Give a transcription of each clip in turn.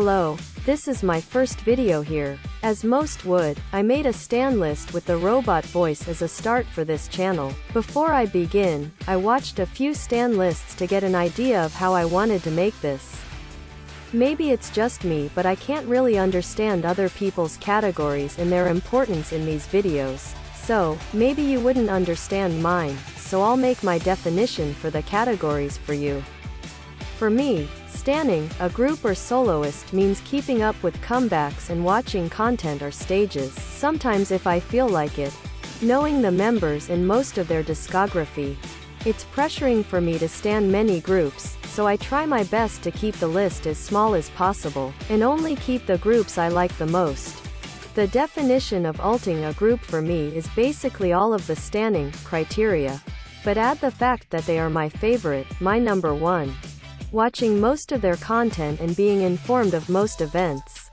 Hello, this is my first video here. As most would, I made a stan list with the robot voice as a start for this channel. Before I begin, I watched a few stan lists to get an idea of how I wanted to make this. Maybe it's just me, but I can't really understand other people's categories and their importance in these videos. So, maybe you wouldn't understand mine, so I'll make my definition for the categories for you. For me, stanning a group or soloist means keeping up with comebacks and watching content or stages, sometimes if I feel like it, knowing the members and most of their discography. It's pressuring for me to stan many groups, so I try my best to keep the list as small as possible, and only keep the groups I like the most. The definition of ulting a group for me is basically all of the stanning criteria, but add the fact that they are my favorite, my number one. Watching most of their content and being informed of most events.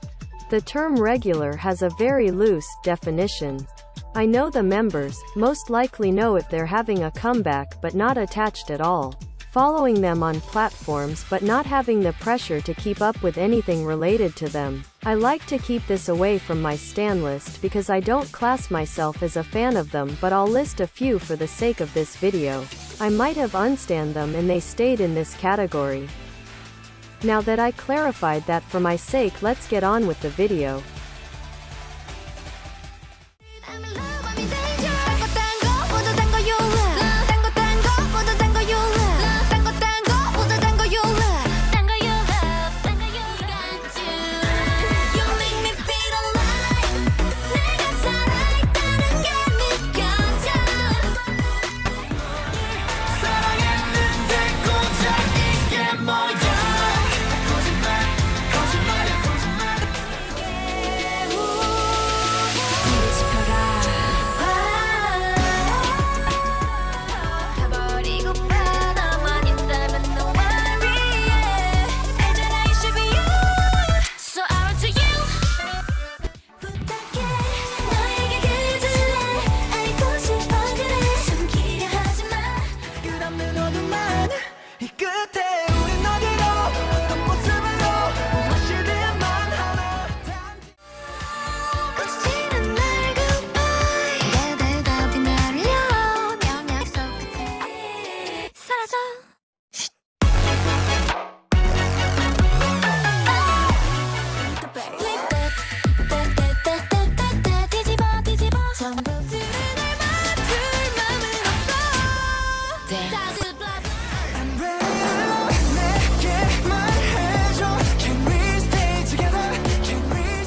The term regular has a very loose definition. I know the members, most likely know if they're having a comeback but not attached at all. Following them on platforms but not having the pressure to keep up with anything related to them. I like to keep this away from my stan list because I don't class myself as a fan of them, but I'll list a few for the sake of this video. I might have unstan them and they stayed in this category. Now that I clarified that for my sake, let's get on with the video.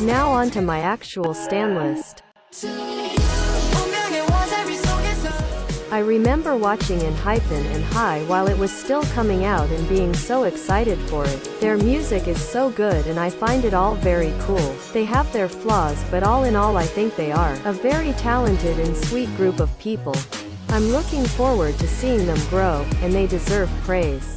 Now on to my actual stan list. I remember watching Hypen and High while it was still coming out and being so excited for it. Their music is so good and I find it all very cool. They have their flaws, but all in all I think they are a very talented and sweet group of people. I'm looking forward to seeing them grow, and they deserve praise.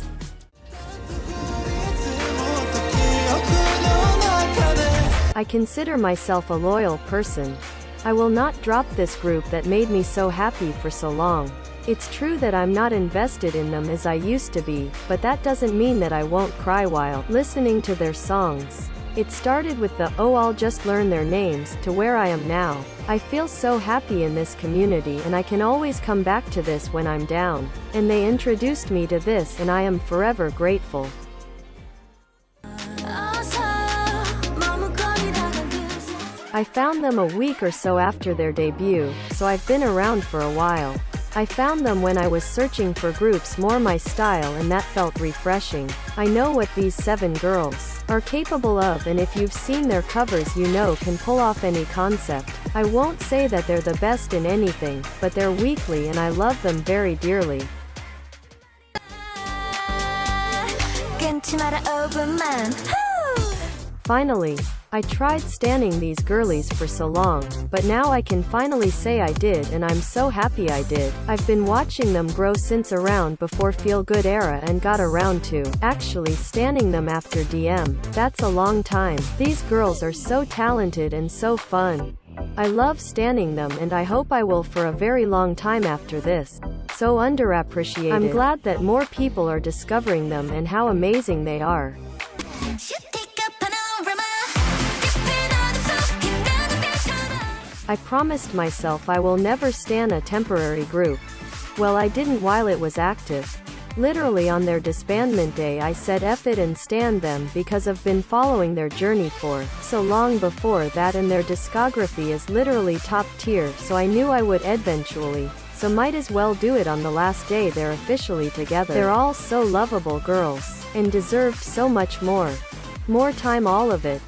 I consider myself a loyal person. I will not drop this group that made me so happy for so long. It's true that I'm not invested in them as I used to be, but that doesn't mean that I won't cry while listening to their songs. It started with the "oh, I'll just learn their names" to where I am now. I feel so happy in this community and I can always come back to this when I'm down. And they introduced me to this and I am forever grateful. I found them a week or so after their debut, so I've been around for a while. I found them when I was searching for groups more my style and that felt refreshing. I know what these 7 girls are capable of, and if you've seen their covers you know can pull off any concept. I won't say that they're the best in anything, but they're weekly and I love them very dearly. Finally, I tried stanning these girlies for so long, but now I can finally say I did, and I'm so happy I did. I've been watching them grow since around before Feel Good era and got around to actually stanning them after DM. That's a long time. These girls are so talented and so fun. I love stanning them and I hope I will for a very long time after this. So underappreciated. I'm glad that more people are discovering them and how amazing they are. Take a panorama. I promised myself I will never stan a temporary group. Well, I didn't while it was active. Literally on their disbandment day I said F it and stand them because I've been following their journey for so long before that, and their discography is literally top tier, so I knew I would eventually. So might as well do it on the last day they're officially together. They're all so lovable girls, and deserved so much more. More time, all of it.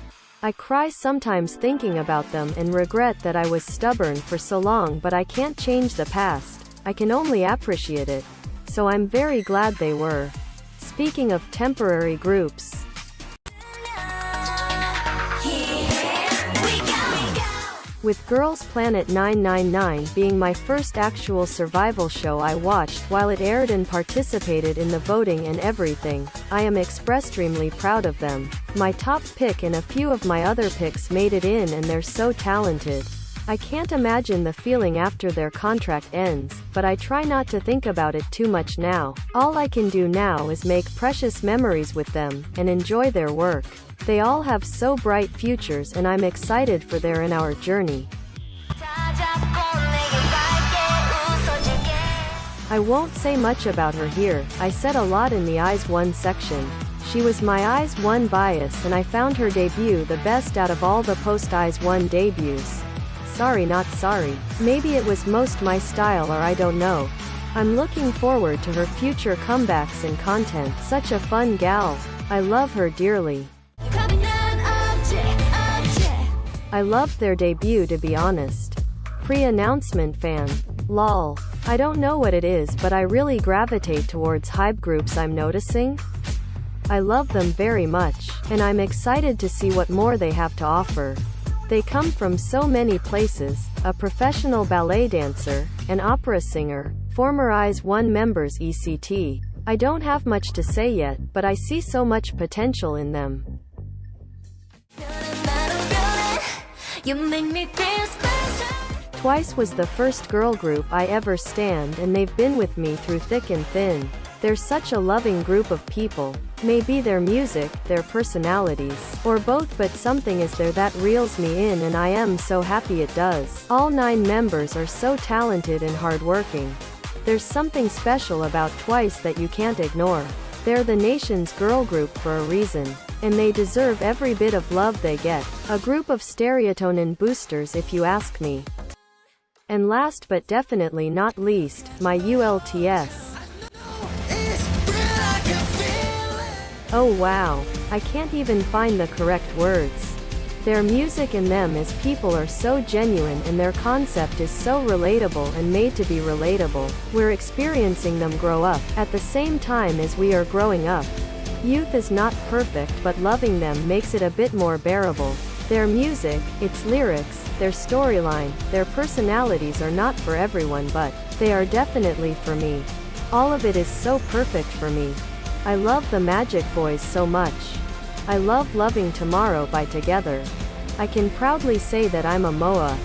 I cry sometimes thinking about them and regret that I was stubborn for so long, but I can't change the past. I can only appreciate it. So I'm very glad they were. Speaking of temporary groups, with Girls Planet 999 being my first actual survival show I watched while it aired and participated in the voting and everything, I am extremely proud of them. My top pick and a few of my other picks made it in, and they're so talented. I can't imagine the feeling after their contract ends, but I try not to think about it too much now. All I can do now is make precious memories with them, and enjoy their work. They all have so bright futures, and I'm excited for their and our journey. I won't say much about her here. I said a lot in the Eyes 1 section. She was my Eyes 1 bias, and I found her debut the best out of all the post Eyes 1 debuts. Sorry, not sorry. Maybe it was most my style, or I don't know. I'm looking forward to her future comebacks and content. Such a fun gal. I love her dearly. I loved their debut, to be honest. Pre-announcement fan. Lol. I don't know what it is, but I really gravitate towards hype groups, I'm noticing. I love them very much, and I'm excited to see what more they have to offer. They come from so many places: a professional ballet dancer, an opera singer, former Eyes 1 members etc. I don't have much to say yet, but I see so much potential in them. Twice was the first girl group I ever stanned, and they've been with me through thick and thin. They're such a loving group of people. Maybe their music, their personalities, or both, but something is there that reels me in, and I am so happy it does. All 9 members are so talented and hardworking. There's something special about Twice that you can't ignore. They're the nation's girl group for a reason, and they deserve every bit of love they get. A group of serotonin boosters, if you ask me. And last but definitely not least, my ults. Oh wow, I can't even find the correct words. Their music and them as people are so genuine, and their concept is so relatable and made to be relatable. We're experiencing them grow up, at the same time as we are growing up. Youth is not perfect, but loving them makes it a bit more bearable. Their music, its lyrics, their storyline, their personalities are not for everyone, but they are definitely for me. All of it is so perfect for me. I love the Magic Boys so much. I love Loving Tomorrow by Together. I can proudly say that I'm a MOA.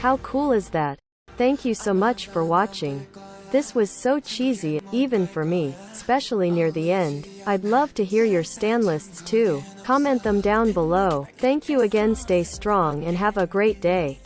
How cool is that? Thank you so much for watching. This was so cheesy, even for me, especially near the end. I'd love to hear your stan lists too. Comment them down below. Thank you again, stay strong and have a great day.